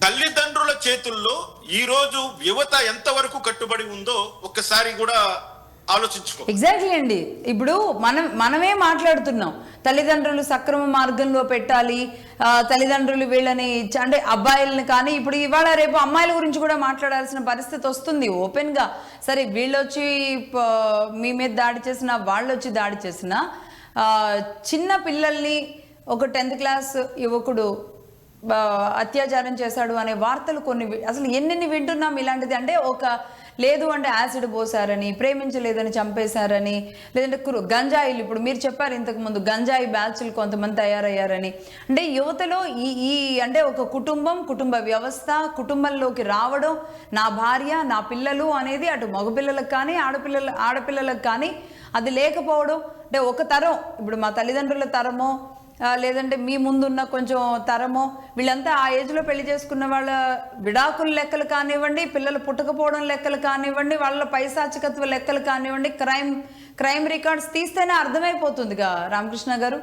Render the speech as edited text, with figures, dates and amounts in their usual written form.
తల్లిదండ్రుల చేతుల్లో ఈ రోజు యువత ఎంతవరకు కట్టుబడి ఉందో ఒక్కసారి కూడా ఆలోచించుకో. ఎగ్జాక్ట్లీ అండి. ఇప్పుడు మనమే మాట్లాడుతున్నాం, తల్లిదండ్రులు సక్రమ మార్గంలో పెట్టాలి, తల్లిదండ్రులు వీళ్ళని అంటే అబ్బాయిలను కానీ ఇప్పుడు ఇవాళ రేపు అమ్మాయిల గురించి కూడా మాట్లాడాల్సిన పరిస్థితి వస్తుంది ఓపెన్గా. సరే వీళ్ళు వచ్చి మీ మీద దాడి చేసిన, వాళ్ళు వచ్చి దాడి చేసిన, చిన్న పిల్లల్ని ఒక 10th క్లాస్ యువకుడు అత్యాచారం చేశాడు అనే వార్తలు కొన్ని అసలు ఎన్నెన్ని వింటున్నాం ఇలాంటిది. అంటే ఒక లేదు అంటే యాసిడ్ పోసారని, ప్రేమించలేదని చంపేశారని, లేదంటే గంజాయిలు ఇప్పుడు మీరు చెప్పారు ఇంతకుముందు గంజాయి బ్యాచ్లు కొంతమంది తయారయ్యారని. అంటే యువతలో ఈ అంటే ఒక కుటుంబ వ్యవస్థ, కుటుంబంలోకి రావడం, నా భార్య నా పిల్లలు అనేది అటు మగపిల్లలకు కానీ ఆడపిల్లలకు కానీ అది లేకపోవడం. అంటే ఒక తరం ఇప్పుడు మా తల్లిదండ్రుల తరమో లేదంటే మీ ముందున్న కొంచెం తరమో వీళ్ళంతా ఆ ఏజ్లో పెళ్లి చేసుకున్న వాళ్ళ విడాకుల లెక్కలు కానివ్వండి, పిల్లలు పుట్టకపోవడం లెక్కలు కానివ్వండి, వాళ్ళ పైశాచికత్వ లెక్కలు కానివ్వండి, క్రైమ్ రికార్డ్స్ తీస్తేనే అర్థమైపోతుందిగా రామకృష్ణ గారు.